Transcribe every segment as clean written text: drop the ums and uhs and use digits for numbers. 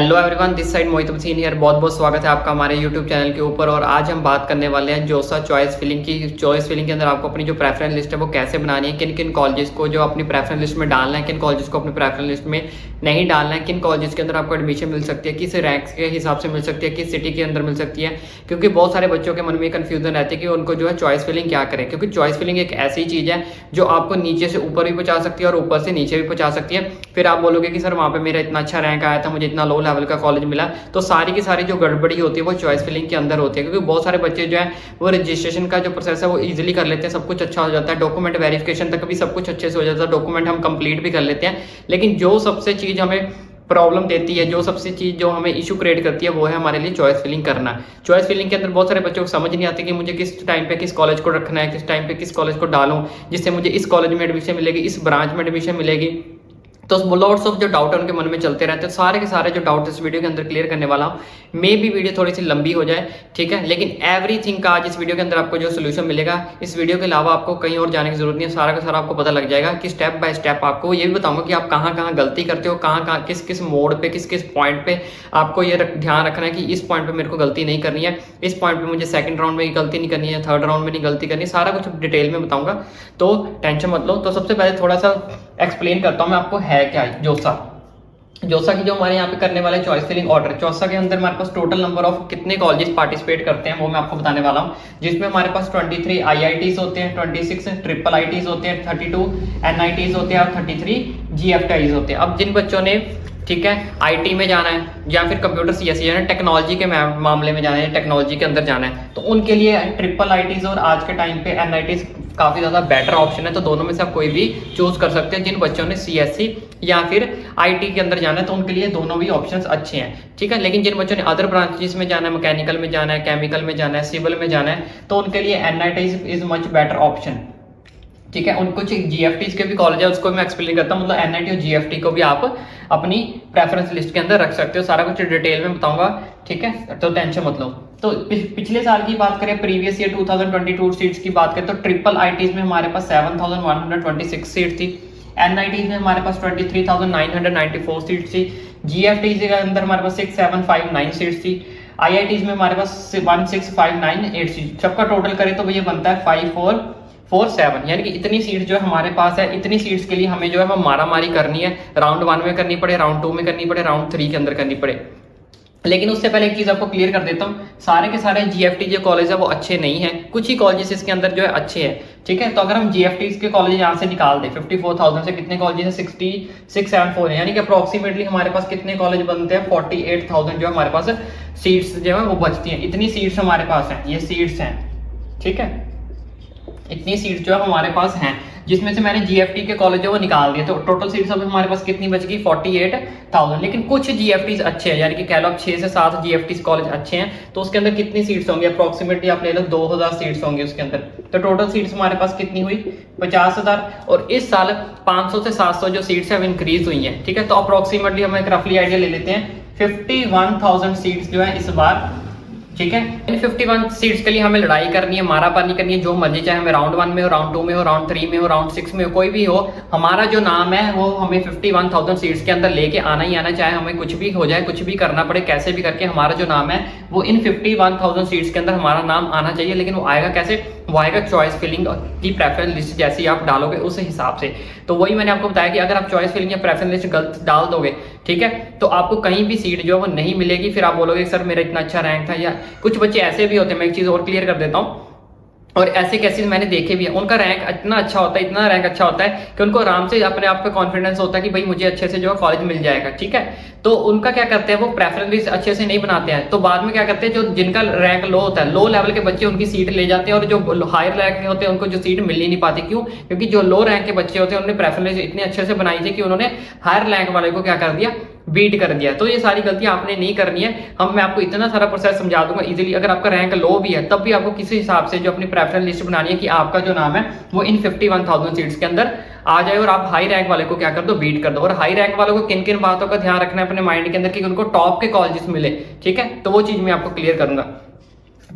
Hello everyone, this side Mohit machine here. बहुत बहुत स्वागत है आपका हमारे यूट्यूब चैनल के ऊपर। और आज हम बात करने वाले हैं जोसा चॉइस फिलिंग की। चॉइस फिलिंग के अंदर आपको अपनी जो प्रेफरेंस लिस्ट है वो कैसे बनानी है, किन किन कॉलेजेस को जो अपनी प्रेफरेंस लिस्ट में डालना है, किन कॉलेजेस को अपनी प्रेफरेंस लिस्ट में नहीं डालना है, किन कॉलेजेस के अंदर आपको एडमिशन मिल सकती है, किस रैंक के हिसाब से मिल सकती है, किस सिटी के अंदर मिल सकती है। क्योंकि बहुत सारे बच्चों के मन में कन्फ्यूजन रहती है कि उनको जो है चॉइस फिलिंग क्या करें। क्योंकि चॉइस फिलिंग एक ऐसी चीज़ है जो आपको नीचे से ऊपर भी पहुंचा सकती है और ऊपर से नीचे भी पहुंचा सकती है। फिर आप बोलोगे कि सर वहाँ पे मेरा इतना अच्छा रैंक आया था, मुझे इतना लो लेवल का कॉलेज मिला। तो सारी की सारी जो गड़बड़ी होती है वो चॉइस फिलिंग के अंदर होती है। क्योंकि बहुत सारे बच्चे जो है वो रजिस्ट्रेशन का जो प्रोसेस है वो इजीली कर लेते हैं, सब कुछ अच्छा हो जाता है, डॉक्यूमेंट वेरिफिकेशन तक भी सब कुछ अच्छे से हो जाता है, डॉक्यूमेंट हम कंप्लीट भी कर लेते हैं। लेकिन जो सबसे चीज़ हमें प्रॉब्लम देती है, जो सबसे चीज़ जो हमें इशू क्रिएट करती है वो है हमारे लिए चॉइस फिलिंग करना। चॉइस फिलिंग के अंदर बहुत सारे बच्चों को समझ नहीं आती कि मुझे किस टाइम पे किस कॉलेज को रखना है, किस टाइम पे किस कॉलेज को डालूं जिससे मुझे इस कॉलेज में एडमिशन मिलेगी, इस ब्रांच में एडमिशन मिलेगी। तो लॉट्स ऑफ जो डाउट है उनके मन में चलते रहते हैं। सारे के सारे जो डाउट इस वीडियो के अंदर क्लियर करने वाला हूँ। मे भी वीडियो थोड़ी सी लंबी हो जाए, ठीक है, लेकिन एवरीथिंग का आज इस वीडियो के अंदर आपको जो सोल्यूशन मिलेगा, इस वीडियो के अलावा आपको कहीं और जाने की जरूरत नहीं है। सारा का सारा आपको पता लग जाएगा कि स्टेप बाय स्टेप आपको ये भी बताऊंगा कि आप कहाँ कहाँ गलती करते हो, कहाँ कहाँ किस किस मोड पे, किस किस पॉइंट पे आपको ये ध्यान रखना है कि इस पॉइंट पे मेरे को गलती नहीं करनी है, इस पॉइंट पे मुझे सेकंड राउंड में गलती नहीं करनी है, थर्ड राउंड में नहीं गलती करनी है। सारा कुछ डिटेल में बताऊंगा, तो टेंशन मत लो। तो सबसे पहले थोड़ा सा एक्सप्लेन करता हूँ मैं आपको है क्या जोसा की जो हमारे यहाँ पे करने वाले चॉइस फिलिंग ऑर्डर। जोसा के अंदर हमारे पास टोटल नंबर ऑफ कितने कॉलेजेस पार्टिसिपेट करते हैं वो मैं आपको बताने वाला हूँ। जिसमें हमारे पास 23 IITs होते हैं, 26 ट्रिपल IITs होते हैं, 32 NITs होते हैं और 33 GFTIs होते हैं। अब जिन बच्चों ने, ठीक है, IT में जाना है या फिर कंप्यूटर CSE यानी टेक्नोलॉजी के मामले में जाना है, टेक्नोलॉजी के अंदर जाना है, तो उनके लिए ट्रिपल IITs और आज के टाइम पे NITs काफ़ी ज़्यादा बेटर ऑप्शन है। तो दोनों में से आप कोई भी चूज कर सकते हैं। जिन बच्चों ने CSE या फिर IT के अंदर जाना है तो उनके लिए दोनों भी ऑप्शंस अच्छे हैं, ठीक है। लेकिन जिन बच्चों ने अदर ब्रांचेस में जाना है, मैकेनिकल में जाना है, केमिकल में जाना है, सिविल में जाना है, तो उनके लिए NITs is much better option, ठीक है। उन कुछ GFTs के भी कॉलेज है, उसको मैं एक्सप्लेन करता हूँ। मतलब NIT और GFT को भी आप अपनी प्रेफरेंस लिस्ट के अंदर रख सकते हो। सारा कुछ डिटेल में बताऊंगा, ठीक है, तो टेंशन मत लो। तो पिछले साल की बात करें, प्रीवियस ईयर 2022 सीट्स की बात करें, तो ट्रिपल IITs में हमारे पास 7126 सीट थी, NITs में हमारे पास 23,994 सीट थी, GFTs के अंदर हमारे पास 6759 सीट्स थी, IITs में हमारे पास 16598 सीट। सबका टोटल करें तो ये बनता है 5447। यानी कि इतनी सीट जो हमारे पास है, इतनी सीट्स के लिए हमें जो है मारा मारी करनी है। राउंड 1 में करनी पड़े, राउंड 2 में करनी पड़े, राउंड 3 के अंदर करनी पड़े। लेकिन उससे पहले एक चीज आपको क्लियर कर देता हूँ, सारे के सारे GFT जो कॉलेज है वो अच्छे नहीं है, कुछ ही कॉलेजेस इसके अंदर जो है अच्छे हैं, ठीक है। तो अगर हम GFT के कॉलेज यहाँ से निकाल दें, 54,000 से कितने कॉलेज है, 6674 है। यानी कि अप्रोक्सीमेटली हमारे पास कितने कॉलेज बनते हैं, 48,000 जो हमारे पास सीट्स जो है वो बचती हैं। इतनी सीट्स हमारे पास हैं, ये सीट्स हैं, ठीक है, इतनी सीट जो है हमारे पास हैं, जिसमें से मैंने GFT के कॉलेज है वो निकाल दिए। तो टोटल सीट्स अब हमारे पास कितनी बच गई, 48,000। लेकिन कुछ GFTs अच्छे हैं, यानी कि कह लो 6 से 7 GFTs कॉलेज अच्छे हैं, तो उसके अंदर कितनी सीट्स होंगी, अप्रोक्सीमेटली आप ले लो 2000 सीट्स होंगी उसके अंदर। तो टोटल सीट्स हमारे पास कितनी हुई, 50,000। और इस साल 500 से 700 जो सीट्स है वो इंक्रीज हुई है, ठीक है। तो अप्रोक्सीमेटली हम एक रफली आइडिया ले लेते हैं, 51,000 सीट्स जो है इस बार, ठीक है। इन 51 सीट्स के लिए हमें लड़ाई करनी है, मारापानी करनी है, जो मर्जी, चाहे हमें राउंड 1 में हो, राउंड 2 में हो, राउंड 3 में हो, राउंड 6 में हो, कोई भी हो, हमारा जो नाम है वो हमें 51,000 सीट्स के अंदर लेके आना ही आना। चाहे हमें कुछ भी हो जाए, कुछ भी करना पड़े, कैसे भी करके हमारा जो नाम है वो इन 51,000 सीट्स के अंदर हमारा नाम आना चाहिए। लेकिन वो आएगा कैसे, वो आएगा चॉइस फिलिंग की प्रेफरेंस लिस्ट जैसी आप डालोगे उस हिसाब से। तो वही मैंने आपको बताया कि अगर आप चॉइस फिलिंग या प्रेफरेंस लिस्ट गलत डाल दोगे, ठीक है, तो आपको कहीं भी सीट जो है वो नहीं मिलेगी। फिर आप बोलोगे सर मेरा इतना अच्छा रैंक था, या कुछ बच्चे ऐसे भी होते हैं, मैं एक चीज और क्लियर कर देता हूँ, और ऐसे केसेस मैंने देखे भी हैं, उनका रैंक इतना अच्छा होता है, इतना रैंक अच्छा होता है कि उनको आराम से अपने आप पे कॉन्फिडेंस होता है कि भाई मुझे अच्छे से जो है कॉलेज मिल जाएगा, ठीक है। तो उनका क्या करते हैं, वो प्रेफरेंस लिस्ट अच्छे से नहीं बनाते हैं, तो बाद में क्या करते हैं, जो जिनका रैंक लो होता है, लो लेवल के बच्चे उनकी सीट ले जाते हैं, और जो हायर रैंक के होते हैं उनको जो सीट मिल ही नहीं पाती। क्यों? क्योंकि जो लो रैंक के बच्चे होते हैं उन्होंने प्रेफरेंस लिस्ट इतने अच्छे से बनाई थी कि उन्होंने हायर रैंक वाले को क्या कर दिया, बीट कर दिया। तो ये सारी गलतियां आपने नहीं करनी है। मैं आपको इतना सारा प्रोसेस समझा दूंगा इजीली। अगर आपका रैंक लो भी है तब भी आपको किसी हिसाब से जो अपनी प्रेफरेंस लिस्ट बनानी है कि आपका जो नाम है वो इन 51,000 सीट्स के अंदर आ जाए, और आप हाई रैंक वाले को क्या कर दो, बीट कर दो। और हाई रैंक वालों को किन किन बातों का ध्यान रखना है अपने माइंड के अंदर कि उनको टॉप के कॉलेजेस मिले, ठीक है, तो वो चीज मैं आपको क्लियर करूंगा।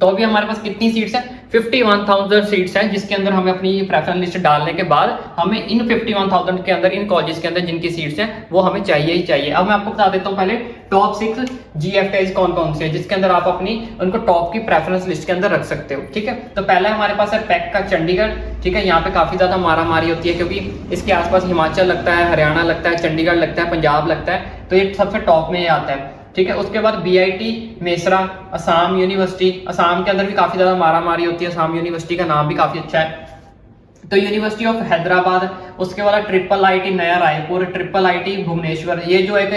तो अभी हमारे पास कितनी सीट्स है, 51,000 सीट्स है, जिसके अंदर हमें अपनी प्रेफरेंस लिस्ट डालने के बाद हमें इन 51,000 के अंदर, इन कॉलेज के अंदर जिनकी सीट्स हैं वो हमें चाहिए ही चाहिए। अब मैं आपको बता देता हूँ पहले टॉप 6 GFTs कौन कौन से है, जिसके अंदर आप अपनी उनको टॉप की प्रेफरेंस लिस्ट के अंदर रख सकते हो। ठीक है, तो पहला हमारे पास है पैक का चंडीगढ़। ठीक है, यहाँ पे काफी ज्यादा मारामारी होती है क्योंकि इसके आसपास हिमाचल लगता है, हरियाणा लगता है, चंडीगढ़ लगता है, पंजाब लगता है, तो ये सबसे टॉप में आता है। ठीक है, उसके बाद BIT मेसरा, असम यूनिवर्सिटी, असम के अंदर भी काफी ज्यादा मारामारी होती है, असम यूनिवर्सिटी का नाम भी काफी अच्छा है। तो यूनिवर्सिटी ऑफ हैदराबाद, उसके बाद IIIT नया रायपुर, IIIT भुवनेश्वर, ये जो एक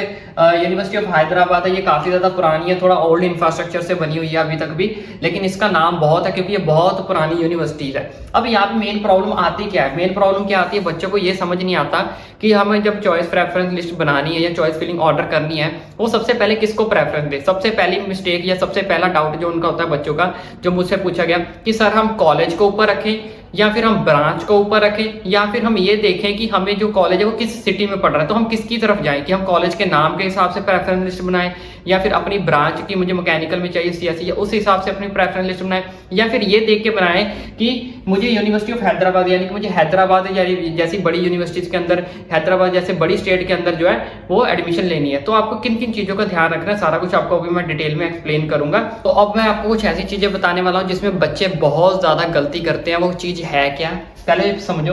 यूनिवर्सिटी ऑफ हैदराबाद है ये काफी ज्यादा पुरानी है, थोड़ा ओल्ड इंफ्रास्ट्रक्चर से बनी हुई है अभी तक भी, लेकिन इसका नाम बहुत है क्योंकि ये बहुत पुरानी यूनिवर्सिटी है। अब यहाँ पे मेन प्रॉब्लम आती क्या है, मेन प्रॉब्लम क्या आती है, बच्चों को ये समझ नहीं आता कि हमें जब चॉइस प्रेफरेंस लिस्ट बनानी है या चॉइस फिलिंग ऑर्डर करनी है, वो सबसे पहले किसको प्रेफरेंस दे। सबसे पहली मिस्टेक या सबसे पहला डाउट जो उनका होता है बच्चों का, जो मुझसे पूछा गया कि सर हम कॉलेज को ऊपर रखें या फिर हम ब्रांच को ऊपर रखें, या फिर हम ये देखें कि हमें जो कॉलेज है वो किस सिटी में पढ़ रहा है, तो हम किसकी तरफ जाएं, कि हम कॉलेज के नाम के हिसाब से प्रेफरेंस लिस्ट बनाएं, या फिर अपनी ब्रांच की मुझे मैकेनिकल में चाहिए CSE या उस हिसाब से अपनी प्रेफरेंस लिस्ट बनाएं, या फिर ये देख के बनाएं कि मुझे यूनिवर्सिटी ऑफ हैदराबाद यानी कि मुझे हैदराबाद जैसी बड़ी यूनिवर्सिटीज के अंदर, हैदराबाद जैसे बड़ी स्टेट के अंदर जो है वो एडमिशन लेनी है। तो आपको किन किन चीजों का ध्यान रखना है, सारा कुछ आपको अभी मैं डिटेल में एक्सप्लेन करूंगा। तो अब मैं आपको कुछ ऐसी चीजें बताने वाला हूँ जिसमें बच्चे बहुत ज्यादा गलती करते हैं। वो चीज है क्या, पहले समझो।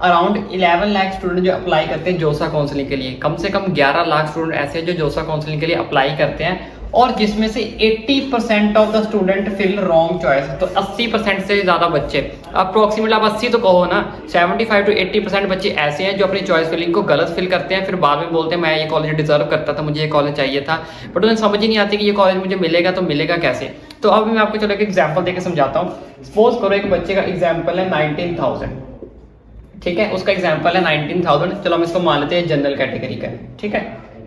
अराउंड 11 लाख स्टूडेंट जो अप्लाई करते हैं जोसा काउंसलिंग के लिए, कम से कम 11 लाख स्टूडेंट ऐसे हैं जो जोसा काउंसलिंग के लिए अप्लाई करते हैं, और जिसमें से 80% of the student fill wrong choice. तो 80% से ज्यादा बच्चे, अप्रोक्सीमेट आप 80 तो कहो ना, 75 to 80% बच्चे ऐसे हैं जो अपनी चॉइस फिलिंग को गलत फिल करते हैं, फिर बाद में बोलते हैं मैं ये कॉलेज डिजर्व करता था, मुझे ये कॉलेज चाहिए था, बट उन्हें समझ ही नहीं आती कि ये कॉलेज मुझे मिलेगा तो मिलेगा कैसे। तो अब मैं आपको चलो एक एग्जाम्पल देकर समझाता हूँ। सपोज करो एक बच्चे का एग्जाम्पल है 19,000, ठीक है, उसका एग्जाम्पल है 19,000, चलो हम इसको मान लेते हैं जनरल कैटेगरी का। ठीक है,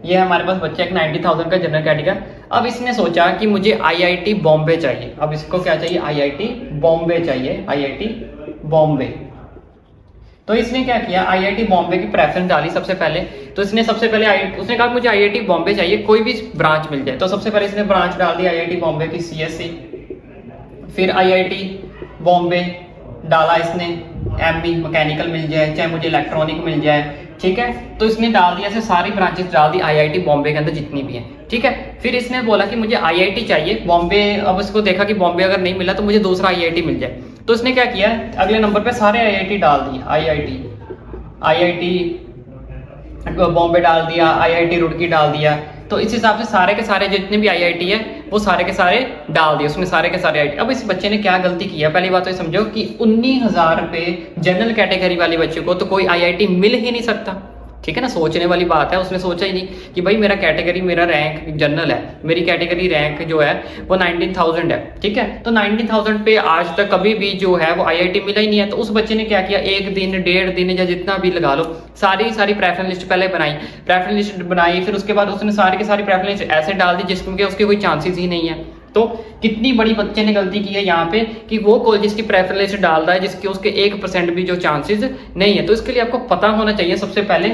ये हमारे पास बच्चा एक 90,000 का जनरल कैटेगरी। अब इसने सोचा कि मुझे IIT बॉम्बे चाहिए। अब इसको क्या चाहिए, IIT बॉम्बे चाहिए, IIT बॉम्बे। तो इसने क्या किया, IIT बॉम्बे की प्रेफरेंस डाली सबसे पहले। तो इसने सबसे पहले उसने कहा मुझे IIT बॉम्बे चाहिए, कोई भी ब्रांच मिल जाए। तो सबसे पहले इसने ब्रांच डाल दी IIT बॉम्बे की CSE, फिर IIT बॉम्बे डाला इसने ME मैकेनिकल मिल जाए, चाहे मुझे इलेक्ट्रॉनिक मिल जाए। ठीक है, तो इसने डाल दिया, ऐसे सारी ब्रांचेस डाल दी IIT बॉम्बे के अंदर जितनी भी हैं। ठीक है, फिर इसने बोला कि मुझे IIT चाहिए बॉम्बे। अब इसको देखा कि बॉम्बे अगर नहीं मिला तो मुझे दूसरा IIT मिल जाए। तो इसने क्या किया, अगले नंबर पे सारे IIT डाल दिए, IIT बॉम्बे डाल दिया, IIT रुड़की डाल दिया। तो इस हिसाब से सारे के सारे जितने भी IIT है वो सारे के सारे डाल दिए उसने, सारे के सारे IIT। अब इस बच्चे ने क्या गलती की है, पहली बात तो ये समझो कि 19,000 रुपए जनरल कैटेगरी वाले बच्चे को तो कोई IIT मिल ही नहीं सकता। ठीक है ना, सोचने वाली बात है। उसने सोचा ही नहीं कि भाई मेरा कैटेगरी, मेरा रैंक जनरल है, मेरी कैटेगरी रैंक जो है वो 19,000 है। ठीक है, तो 19,000 पे आज तक कभी भी जो है वो IIT मिला ही नहीं है। तो उस बच्चे ने क्या किया, एक दिन 1.5 दिन या जितना भी लगा लो, सारी प्रेफरेंस लिस्ट पहले बनाई, प्रेफरेंस लिस्ट बनाई, फिर उसके बाद उसने सारी की सारी प्रेफरेंस लिस्ट ऐसे डाल दी जिसमें उसके कोई चांसेस ही नहीं है। तो कितनी बड़ी बच्चे ने गलती की है यहाँ पे कि वो कॉलेज की प्रेफरेंस लिस्ट डाल रहा है जिसके उसके 1% भी जो चांसेस नहीं है। तो इसके लिए आपको पता होना चाहिए सबसे पहले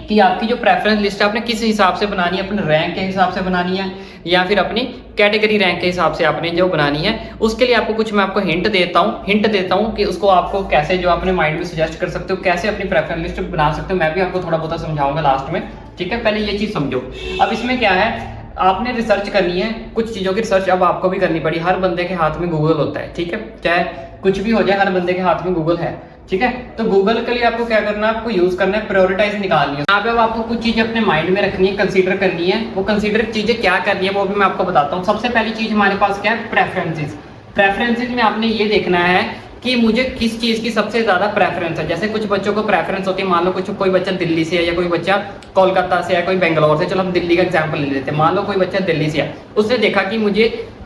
कि आपकी जो प्रेफरेंस लिस्ट है आपने किस हिसाब से बनानी है, अपने रैंक के हिसाब से बनानी है या फिर अपनी कैटेगरी रैंक के हिसाब से आपने जो बनानी है। उसके लिए आपको कुछ मैं आपको हिंट देता हूँ कि उसको आपको कैसे जो अपने माइंड में सजेस्ट कर सकते हो, कैसे अपनी प्रेफरेंस लिस्ट बना सकते हो। मैं भी आपको थोड़ा बहुत समझाऊंगा लास्ट में। ठीक है, पहले ये चीज समझो। अब इसमें क्या है, आपने रिसर्च करनी है, कुछ चीजों की रिसर्च अब आपको भी करनी पड़ी। हर बंदे के हाथ में गूगल होता है, ठीक है, चाहे कुछ भी हो जाए, हर बंदे के हाथ में गूगल है। ठीक है, तो गूगल के लिए आपको क्या करना है, आपको यूज करना है, प्रायोरिटाइज निकालनी है। यहाँ पे अब आपको कुछ चीजें अपने माइंड में रखनी है, कंसीडर करनी है। वो कंसीडर चीजें क्या करनी है वो भी मैं आपको बताता हूँ। सबसे पहली चीज हमारे पास क्या है, प्रेफरेंसेस में आपने ये देखना है कि मुझे किस चीज की सबसे ज्यादा प्रेफरेंस है। जैसे कुछ बच्चों को प्रेफरेंस होती है, मान लो कोई बच्चा दिल्ली से है या कोई बच्चा कोलकाता से है, कोई बेंगलोर से, चलो हम दिल्ली का एग्जांपल ले लेते हैं। मान लो कोई बच्चा दिल्ली से है, उसने देखा कि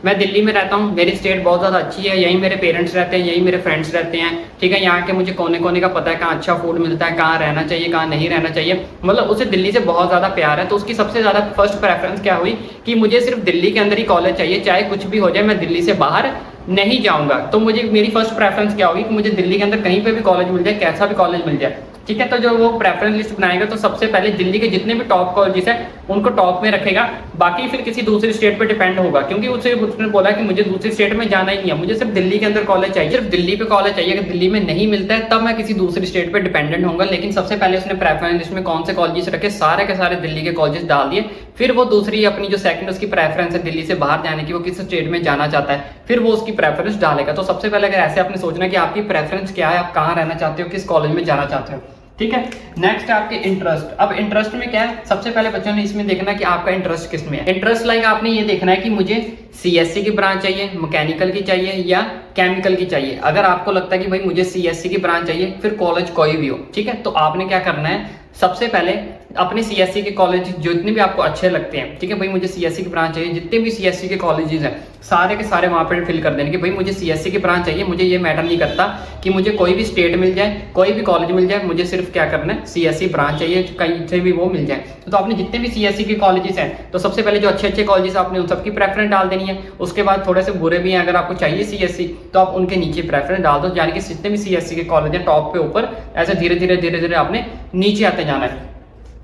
मैं दिल्ली में रहता हूँ, मेरी स्टेट बहुत ज़्यादा अच्छी है, यहीं मेरे पेरेंट्स रहते हैं, यहीं मेरे फ्रेंड्स रहते हैं। ठीक है, यहाँ के मुझे कोने कोने का पता है, कहाँ अच्छा फूड मिलता है, कहाँ रहना चाहिए, कहाँ नहीं रहना चाहिए, मतलब उसे दिल्ली से बहुत ज़्यादा प्यार है। तो उसकी सबसे ज़्यादा फर्स्ट प्रेफरेंस क्या हुई कि मुझे सिर्फ दिल्ली के अंदर ही कॉलेज चाहिए, चाहे कुछ भी हो जाए, मैं दिल्ली से बाहर नहीं जाऊँगा। तो मेरी फर्स्ट प्रेफरेंस क्या होगी कि मुझे दिल्ली के अंदर कहीं पर भी कॉलेज मिल जाए, कैसा भी कॉलेज मिल जाए। ठीक है, तो जो वो प्रेफरेंस लिस्ट बनाएगा तो सबसे पहले दिल्ली के जितने भी टॉप कॉलेजेस है उनको टॉप में रखेगा, बाकी फिर किसी दूसरी स्टेट पे डिपेंड होगा, क्योंकि उसने बोला कि मुझे दूसरी स्टेट में जाना ही नहीं है, मुझे सिर्फ दिल्ली के अंदर कॉलेज चाहिए, सिर्फ दिल्ली पे कॉलेज चाहिए। अगर दिल्ली में नहीं मिलता है तब मैं किसी दूसरी स्टेट पे डिपेंडेंट होऊंगा। लेकिन सबसे पहले उसने प्रेफरेंस लिस्ट में कौन से कॉलेजेस रखे, सारे के सारे दिल्ली के कॉलेजेस डाल दिए। फिर वो दूसरी अपनी जो सेकंड उसकी प्रेफरेंस है दिल्ली से बाहर जाने की, वो किस स्टेट में जाना चाहता है, फिर वो उसकी प्रेफरेंस डालेगा। तो सबसे पहले अगर ऐसे आपने सोचना कि आपकी प्रेफरेंस क्या है, आप कहाँ रहना चाहते हो, किस कॉलेज में जाना चाहते हो, ठीक है। नेक्स्ट आपके इंटरेस्ट। अब इंटरेस्ट में क्या है, सबसे पहले बच्चों ने इसमें देखना कि आपका इंटरेस्ट किस में है। इंटरेस्ट लाइक आपने ये देखना है कि मुझे सीएससी की ब्रांच चाहिए, मैकेनिकल की चाहिए या केमिकल की चाहिए। अगर आपको लगता है कि भाई मुझे सीएससी की ब्रांच चाहिए, फिर कॉलेज कोई भी हो, ठीक है, तो आपने क्या करना है, सबसे पहले अपने सीएससी के कॉलेज जितने भी आपको अच्छे लगते हैं, ठीक है, भाई मुझे सीएससी की ब्रांच चाहिए, जितने भी सीएससी के कॉलेजेस हैं सारे के सारे वहां पर फिल कर देने कि भाई मुझे सीएससी की ब्रांच चाहिए, मुझे ये मैटर नहीं करता कि मुझे कोई भी स्टेट मिल जाए, कोई भी कॉलेज मिल जाए, मुझे सिर्फ क्या करना है, सीएससी ब्रांच चाहिए, कहीं से भी वो मिल जाए। तो आपने जितने भी सीएससी के कॉलेजेस हैं, तो सबसे पहले जो अच्छे अच्छे कॉलेजेस आपने उन सबकी प्रेफरेंस डाल देनी है। उसके बाद थोड़े से बुरे भी हैं, अगर आपको चाहिए सीएससी तो आप उनके नीचे प्रेफरेंस डाल दो, यानी कि जितने भी सीएससी के कॉलेज हैं टॉप पे ऊपर, ऐसे धीरे धीरे आपने नीचे आते जाना है।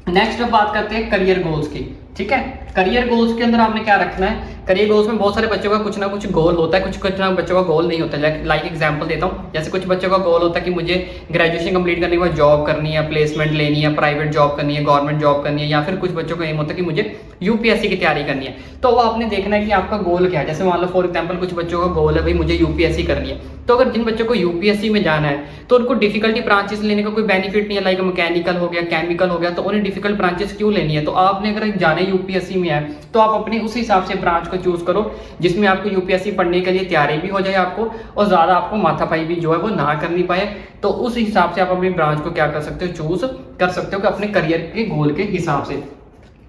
नेक्स्ट अब बात करते हैं करियर गोल्स की, ठीक है। करियर गोल्स के अंदर आपने क्या रखना है, करियर गोल्स में बहुत सारे बच्चों का कुछ ना कुछ गोल होता है, कुछ ना बच्चों का गोल नहीं होता है। लाइक एग्जांपल देता हूँ, जैसे कुछ बच्चों का गोल होता है कि मुझे ग्रेजुएशन कंप्लीट करने के बाद जॉब करनी है, प्लेसमेंट लेनी है, प्राइवेट जॉब करनी है, गवर्नमेंट जॉब करनी है, या फिर कुछ बच्चों का एम होता है कि मुझे यूपीएससी की तैयारी करनी है। तो वो आपने देखना है कि आपका गोल क्या है। जैसे मान लो फॉर एग्जाम्पल कुछ बच्चों का गोल है भाई मुझे यूपीएससी करनी है, तो अगर जिन बच्चों को यूपीएससी में जाना है तो उनको डिफिकल्टी ब्रांचेस लेने का कोई बेनिफिट नहीं है, लाइक मैकेनिकल हो गया, केमिकल हो गया, तो उन्हें डिफिकल्ट ब्रांचेस क्यों लेनी है। तो आपने अगर जाना यूपीएससी में है तो आप अपने उस हिसाब से ब्रांच को चूज करो जिसमें आपको यूपीएससी पढ़ने के लिए तैयारी भी हो जाए आपको, और ज्यादा आपको माथापाई भी जो है वो ना करनी पाए। तो उस हिसाब से आप अपनी ब्रांच को क्या कर सकते हो, चूज कर सकते हो कि अपने करियर के गोल के हिसाब से।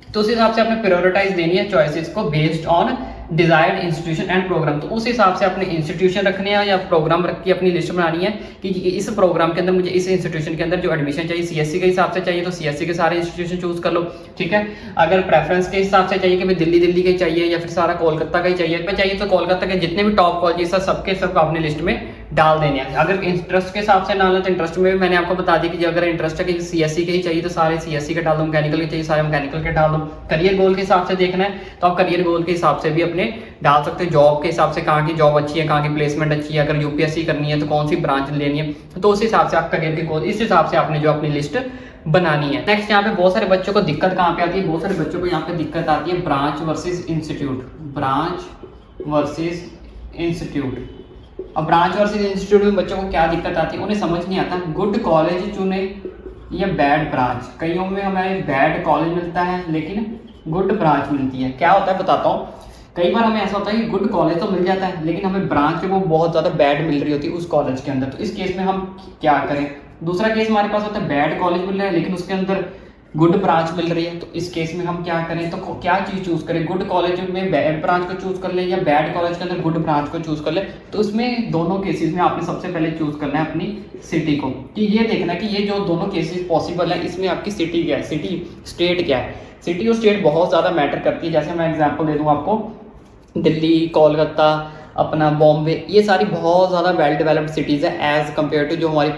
तो उस हिसाब से आपने प्रायोरिटाइज देनी है चॉइसेस को based on desired institution and programme. तो उस हिसाब से अपने इंस्टीट्यूशन रखने हैं या प्रोग्राम रख के अपनी लिस्ट बनानी है कि इस प्रोग्राम के अंदर मुझे इस इंस्टीट्यूशन के अंदर जो एडमिशन चाहिए सीएससी के हिसाब से चाहिए तो सीएससी के सारे इंस्टीट्यूशन चूज कर लो, ठीक है। अगर प्रेफरेंस के हिसाब से चाहिए कि भाई दिल्ली का ही चाहिए या फिर सारा कोलकाता का ही चाहिए तो कोलकाता के जितने भी टॉप कॉलेजेस है सबके सब अपने लिस्ट में डाल देने हैं। अगर इंटरेस्ट के हिसाब से डालना तो इंटरेस्ट में भी मैंने आपको बता दी कि अगर इंटरेस्ट है कि सीएससी के ही चाहिए तो सारे सीएससी के डाल दो, मैकेनिकल के चाहिए सारे मैकेनिकल के डाल दो। करियर गोल के हिसाब से देखना है तो आप करियर गोल के हिसाब से भी अपने डाल सकते हो। जॉब के हिसाब से कहाँ की जॉब अच्छी है, कहाँ की प्लेसमेंट अच्छी है, अगर यूपीएससी करनी है तो कौन सी ब्रांच लेनी है, तो उस हिसाब से आप करियर के गोल इस हिसाब से आपने जो अपनी लिस्ट बनानी है। नेक्स्ट यहाँ पे बहुत सारे बच्चों को दिक्कत कहाँ पे आती है, बहुत सारे बच्चों को यहाँ पे दिक्कत आती है branch versus institute, branch versus institute. अब ब्रांच वर्सेस इंस्टीट्यूट में बच्चों को क्या दिक्कत आती है, उन्हें समझ नहीं आता गुड कॉलेज चुने या बैड ब्रांच। कईयों में हमें बैड कॉलेज मिलता है लेकिन गुड ब्रांच मिलती है। क्या होता है बताता हूँ, कई बार हमें ऐसा होता है कि गुड कॉलेज तो मिल जाता है लेकिन हमें ब्रांच वो बहुत ज़्यादा बैड मिल रही होती है उस कॉलेज के अंदर। तो इस केस में हम क्या करें, दूसरा केस हमारे पास होता है बैड कॉलेज मिल रहा है लेकिन उसके अंदर गुड ब्रांच मिल रही है। तो इस केस में हम क्या करें, तो क्या चीज चूज करें, गुड कॉलेज में बैड ब्रांच को चूज कर ले या बैड कॉलेज के अंदर गुड ब्रांच को चूज कर ले। तो इसमें दोनों केसेस में आपने सबसे पहले चूज करना है अपनी सिटी को, कि ये देखना है कि ये जो दोनों केसेस पॉसिबल है इसमें आपकी सिटी क्या है, सिटी स्टेट क्या है। सिटी और स्टेट बहुत ज्यादा मैटर करती है। जैसे मैं एग्जाम्पल दे दूँ आपको, दिल्ली, कोलकाता, अपना बॉम्बे, ये सारी बहुत ज़्यादा वेल डेवलप्ड सिटीज़ है एज़ कम्पेयर टू जो हमारी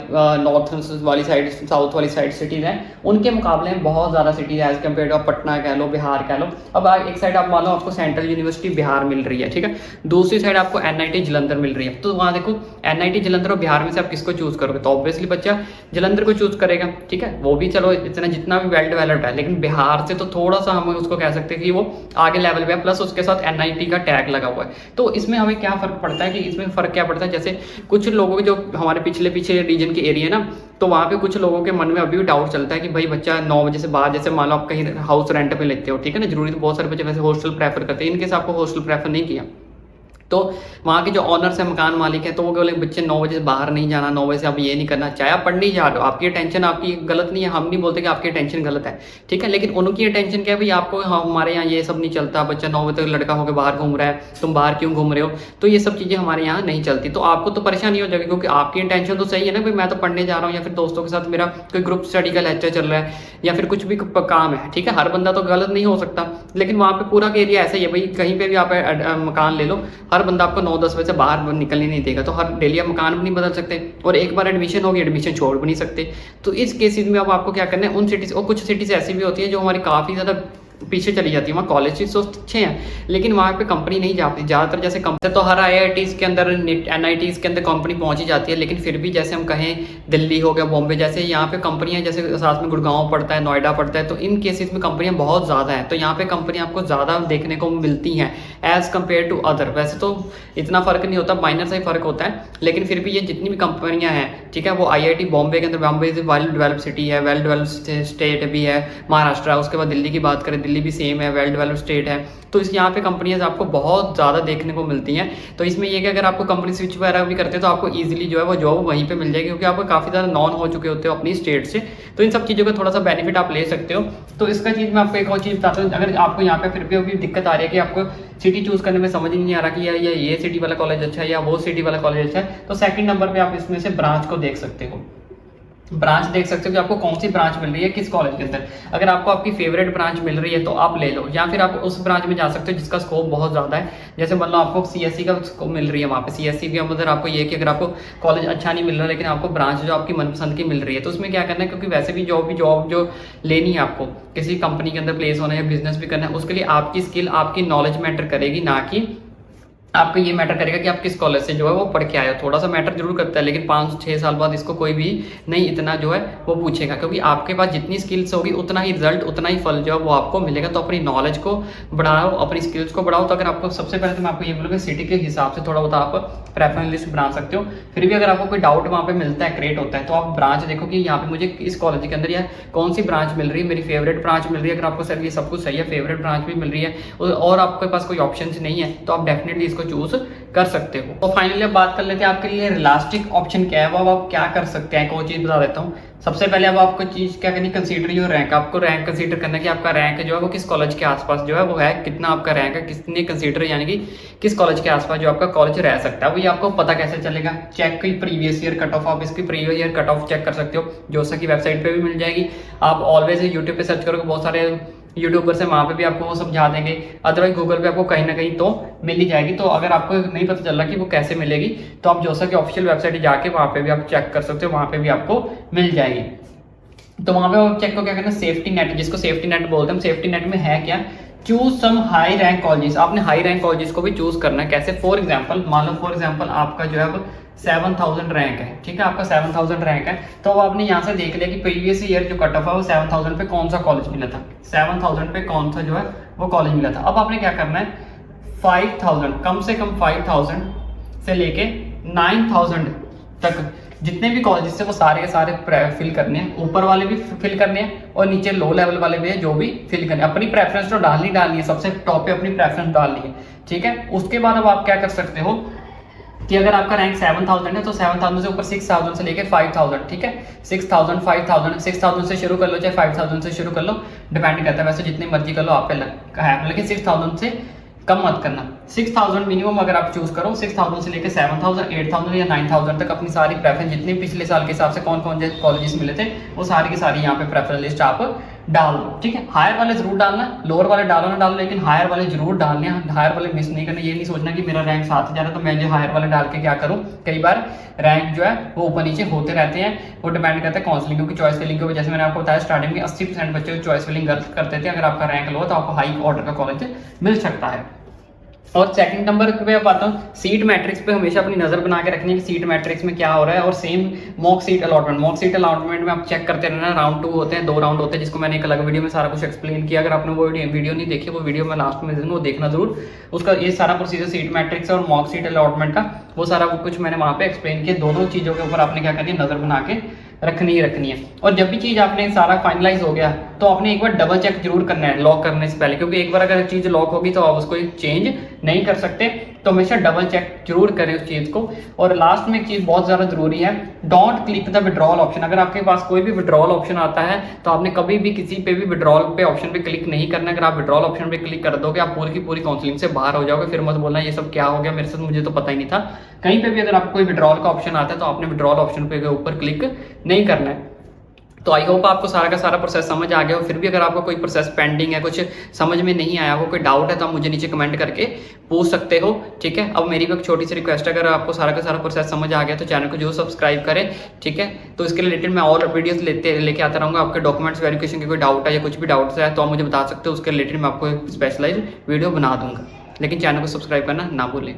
नॉर्थ वाली साइड, साउथ वाली साइड सिटीज़ हैं, उनके मुकाबले में बहुत ज़्यादा cities as compare to Patna कह लो, बिहार कह लो। अब एक साइड आप मान लो आपको सेंट्रल यूनिवर्सिटी बिहार मिल रही है, ठीक है, दूसरी साइड आपको एनआईटी जलंधर मिल रही है। तो वहाँ देखो एनआईटी जलंधर और बिहार में से आप किसको चूज़ करोगे, तो ऑब्वियसली बच्चा जलंधर को चूज़ करेगा, ठीक है। वो भी चलो इतना जितना भी वेल डेवलप्ड है, लेकिन बिहार से तो थोड़ा सा हम उसको कह सकते हैं कि वो आगे लेवल पे है, प्लस उसके साथ एनआईटी का टैग लगा हुआ है। तो इसमें हमें क्या फ़र्क पड़ता है कि इसमें फ़र्क क्या पड़ता है, जैसे कुछ लोगों के जो हमारे पिछले रीजन के एरिया ना, तो वहाँ पे कुछ लोगों के मन में अभी भी डाउट चलता है कि भाई बच्चा 9 बजे से बाद, जैसे मान लो आप कहीं हाउस रेंट पे लेते हो, ठीक है ना, जरूरी तो बहुत सारे बच्चे वैसे हॉस्टल प्रेफर करते हैं, इनकेस आपको हॉस्टल प्रेफर नहीं किया तो वहाँ के जो ऑनर्स है, मकान मालिक है, तो वो बोले बच्चे 9 बजे से बाहर नहीं जाना, 9 बजे से आप ये नहीं करना, चाहे आप पढ़ने जा रहे हो, आपकी टेंशन आपकी गलत नहीं है, हम नहीं बोलते कि आपकी टेंशन गलत है, ठीक है, लेकिन उनकी टेंशन क्या है भाई आपको, हमारे यहाँ ये सब नहीं चलता, बच्चा 9 बजे तक लड़का होकर बाहर घूम रहा है, तुम बाहर क्यों घूम रहे हो, तो ये सब चीज़ें हमारे यहाँ नहीं चलती। तो आपको तो परेशानी हो जाएगी क्योंकि आपकी टेंशन तो सही है ना भाई, मैं तो पढ़ने जा रहा हूँ या फिर दोस्तों के साथ मेरा कोई ग्रुप स्टडी का लेक्चर चल रहा है या फिर कुछ भी काम है, ठीक है, हर बंदा तो गलत नहीं हो सकता, लेकिन वहाँ पे पूरा एरिया ऐसा ही है भाई, कहीं पे भी आप मकान ले लो, हर बंदा आपको 9-10 से बाहर निकलने नहीं देगा, तो हर डेली आप मकान भी नहीं बदल सकते और एक बार एडमिशन होगी एडमिशन छोड़ भी नहीं सकते। तो इस केसेस में अब आपको क्या करना है, उन सिटीज और कुछ सिटीज ऐसी भी होती है जो हमारी काफ़ी ज़्यादा पीछे चली जाती है। वहाँ कॉलेज तो अच्छे हैं लेकिन वहाँ पे कंपनी नहीं जाती ज़्यादातर। जैसे कंपनी तो हर IITs के अंदर, NITs के अंदर कंपनी पहुँच ही जाती है, लेकिन फिर भी जैसे हम कहें दिल्ली हो गया, बॉम्बे जैसे यहाँ पे कंपनियाँ, जैसे साथ में गुड़गांव पड़ता है, नोएडा पड़ता है, तो इन केसेस में कंपनियाँ बहुत ज़्यादा हैं। तो यहाँ पे कंपनी आपको ज़्यादा देखने को मिलती हैं एज़ कम्पेयर टू अदर। वैसे तो इतना फ़र्क नहीं होता, माइनर सा ही फ़र्क होता है, लेकिन फिर भी ये जितनी भी कंपनियाँ हैं, ठीक है, वो IIT बॉम्बे के अंदर, Bombay is well developed city है, वेल डेवलप्ड स्टेट भी है महाराष्ट्र। उसके बाद दिल्ली की बात करें, दिल्ली भी सेम है, वेल डेवलप्ड स्टेट है। तो इस यहाँ पे कंपनियाँ आपको बहुत ज़्यादा देखने को मिलती हैं। तो इसमें ये कि अगर आपको कंपनी स्विच वगैरह भी करते हैं तो आपको ईजिली जो है वो जॉब वहीं पे मिल जाएगी, क्योंकि आपको काफ़ी ज़्यादा नॉन हो चुके होते हो अपनी स्टेट से। तो इन सब चीज़ों का थोड़ा सा बेनिफिट आप ले सकते हो। तो इसका चीज़ मैं आपको एक और चीज़ बताता हूँ, अगर आपको यहाँ पे फिर भी अभी दिक्कत आ रही है कि आपको सिटी चूज़ करने में समझ नहीं आ रहा कि यार ये सिटी वाला कॉलेज अच्छा है या वो सिटी वाला कॉलेज अच्छा है, तो सेकंड नंबर पे आप इसमें से ब्रांच को देख सकते हो। ब्रांच देख सकते हो कि आपको कौन सी ब्रांच मिल रही है किस कॉलेज के अंदर। अगर आपको आपकी फेवरेट ब्रांच मिल रही है तो आप ले लो, या फिर आप उस ब्रांच में जा सकते हो जिसका स्कोप बहुत ज़्यादा है। जैसे मान लो आपको CSE का स्कोप मिल रही है, वहाँ पे CSE के अंदर आपको ये कि अगर आपको कॉलेज अच्छा नहीं मिल रहा लेकिन आपको ब्रांच जो आपकी मनपसंद की मिल रही है, तो उसमें क्या करना है, क्योंकि वैसे भी जॉब जो लेनी है आपको किसी कंपनी के अंदर प्लेस होना है या बिजनेस भी करना है, उसके लिए आपकी स्किल, आपकी नॉलेज मैटर करेगी, ना कि आपको ये मैटर करेगा कि आप किस कॉलेज से जो है वो पढ़ के आए हो। थोड़ा सा मैटर जरूर करता है, लेकिन 5-6 साल बाद इसको कोई भी नहीं इतना जो है वो पूछेगा, क्योंकि आपके पास जितनी स्किल्स होगी उतना ही रिजल्ट, उतना ही फल जो है वो आपको मिलेगा। तो अपनी नॉलेज को बढ़ाओ, अपनी स्किल्स को बढ़ाओ। तो अगर आपको सबसे पहले तो मैं आपको ये बोलूँगा सिटी के हिसाब से थोड़ा बहुत आप प्रेफरेंस लिस्ट बना सकते हो। फिर भी अगर आपको कोई डाउट वहाँ पे मिलता है, क्रिएट होता है, तो आप ब्रांच देखो कि यहाँ पे मुझे इस कॉलेज के अंदर या कौन सी ब्रांच मिल रही है, मेरी फेवरेट ब्रांच मिल रही है। अगर आपको सर ये सब कुछ सही है, फेवरेट ब्रांच भी मिल रही है और आपके पास कोई ऑप्शन नहीं है, तो आप डेफिनेटली इसको चूज कर सकते हो। तो फाइनली अब बात कर लेते हैं आपके लिए इलास्टिक ऑप्शन क्या है, वो आप क्या कर सकते हैं। कोई चीज़ बता देता हूँ। सबसे पहले अब आपको चीज़ क्या करनी, कंसीडर योर रैंक। आपको रैंक कंसीडर करना है कि आपका रैंक जो है वो किस कॉलेज के आसपास जो है वो है, कितना आपका रैंक है, कितने कंसीडर, यानी कि किस कॉलेज के आसपास जो आपका कॉलेज रह सकता है। वही आपको पता कैसे चलेगा, चेक की प्रीवियस ईयर कट ऑफ, आप इसकी previous year cut off check कर सकते हो, जोसा की वेबसाइट पे भी मिल जाएगी। आप ऑलवेज यूट्यूब पे सर्च करोगे, बहुत सारे यूट्यूबर्स हैं, वहाँ पे भी आपको वो समझा देंगे। अदरवाइज गूगल पे आपको कहीं ना कहीं तो मिल ही जाएगी। तो अगर आपको नहीं पता चल रहा कि वो कैसे मिलेगी, तो आप जोसा की ऑफिशियल वेबसाइट जाके वहाँ पे भी आप चेक कर सकते हो, वहाँ पे भी आपको मिल जाएगी। तो वहाँ पे आप चेक को क्या करना, सेफ्टी नेट, जिसको सेफ्टी नेट बोलते हैं। सेफ्टी नेट में है क्या, choose some high rank colleges. आपने हाई रैंक कॉलेजेस को भी चूज करना है। कैसे, फॉर एग्जाम्पल मान लो, फॉर एग्जाम्पल आपका जो है 7000 रैंक है, ठीक है, आपका 7000 रैंक है, तो आपने यहाँ से देख लिया कि प्रीवियस ईयर जो कट ऑफ है वो 7000 पे कौन सा कॉलेज मिला था, 7000 पे कौन सा जो है वो कॉलेज मिला था। अब आपने क्या करना है, 5000 कम से कम 5000 से लेके 9000 तक जितने भी कॉलेजेस है वो सारे के सारे फिल करने हैं। ऊपर वाले भी फिल करने हैं और नीचे लो लेवल वाले भी है जो भी फिल करने हैं। अपनी प्रेफरेंस तो डालनी है, सबसे टॉप पे अपनी प्रेफरेंस डालनी है, ठीक है। उसके बाद अब आप क्या कर सकते हो कि अगर आपका रैंक 7000 है तो 7000 से ऊपर 6000 से लेकर 5000, ठीक है, 6000 5000 6000 से शुरू कर लो, चाहे 5000 से शुरू कर लो, डिपेंड करता है, वैसे जितनी मर्जी कर लो आप पे है, लेकिन 6000 से कम मत करना। 6000 मिनिमम अगर आप चूज करो, 6000 से लेकर 7000 8000 या 9000 तक अपनी सारी प्रेफरेंस, जितने पिछले साल के हिसाब से कौन कौन से कॉलेजेस मिले थे वो सारी की सारी यहाँ पे प्रेफरेंस लिस्ट आप डाल दो, ठीक है। हायर वाले जरूर डालना, लोअर वाले डालो ना डालो, लेकिन हायर वाले जरूर डालने हैं। हायर वाले मिस नहीं करने। ये नहीं सोचना कि मेरा रैंक 7000 है तो मैं जो हायर वाले डाल के क्या करूँ। कई बार रैंक जो है वो ऊपर नीचे होते रहते हैं, वो डिपेंड करता है काउंसलिंग, क्योंकि चॉइस फिलिंग की वजह से मैंने आपको बताया स्टार्टिंग में 80% बच्चे चॉइस फिलिंग गलत करते थे। अगर आपका रैंक लो तो आपको हाई ऑर्डर का कॉलेज मिल सकता है। और सेकंड नंबर पे आप आता हूँ, सीट मैट्रिक्स पे हमेशा अपनी नजर बना के रखनी है कि सीट मैट्रिक्स में क्या हो रहा है। और सेम मॉक सीट अलॉटमेंट में आप चेक करते रहना। राउंड 2 होते हैं, 2 राउंड होते हैं, जिसको मैंने एक अलग वीडियो में सारा कुछ एक्सप्लेन किया। अगर आपने वो वीडियो नहीं देखी, वो वीडियो मैं लास्ट में वो देखना जरूर। उसका ये सारा प्रोसीजर सीट मैट्रिक्स और मॉक सीट अलॉटमेंट का वो सारा कुछ मैंने वहाँ पे एक्सप्लेन किया। दोनों चीज़ों के ऊपर आपने क्या करनी है, नजर बना के रखनी है। और जब भी चीज़ आपने सारा फाइनलाइज हो गया तो आपने एक बार डबल चेक जरूर करना है लॉक करने से पहले, क्योंकि एक बार अगर चीज़ लॉक होगी तो आप उसको चेंज नहीं कर सकते। तो हमेशा डबल चेक जरूर करें उस चीज़ को। और लास्ट में एक चीज़ बहुत ज़्यादा जरूरी है, don't click the withdrawal option. अगर आपके पास कोई भी विड्रॉल ऑप्शन आता है तो आपने कभी भी किसी पे भी विड्रॉल पे ऑप्शन पे क्लिक नहीं करना। अगर आप विड्रॉल ऑप्शन पे क्लिक कर दोगे आप पूरी की पूरी काउंसलिंग से बाहर हो जाओगे। फिर मत बोलना ये सब क्या हो गया मेरे साथ, मुझे तो पता ही नहीं था। कहीं पे भी अगर आपको कोई विड्रॉल का ऑप्शन आता है तो आपने विड्रॉल ऑप्शन पे ऊपर क्लिक नहीं करना है। तो आई होप आपको सारा का सारा प्रोसेस समझ आ गया हो। फिर भी अगर आपको कोई प्रोसेस पेंडिंग है, कुछ समझ में नहीं आया हो, कोई डाउट है, तो आप मुझे नीचे कमेंट करके पूछ सकते हो, ठीक है। अब मेरी भी एक छोटी सी रिक्वेस्ट है, अगर आपको सारा का सारा प्रोसेस समझ आ गया तो चैनल को जो सब्सक्राइब करें, ठीक है। तो इसके रिलेटेड मैं और वीडियोस लेके आता रहूँगा। आपके डॉक्यूमेंट्स वेरिफिकेशन के कोई डाउट है या कुछ भी डाउट्स है तो आप मुझे बता सकते हो, उसके रिलेटेड मैं आपको एक स्पेशलाइज वीडियो बना दूंगा। लेकिन चैनल को सब्सक्राइब करना ना भूलें।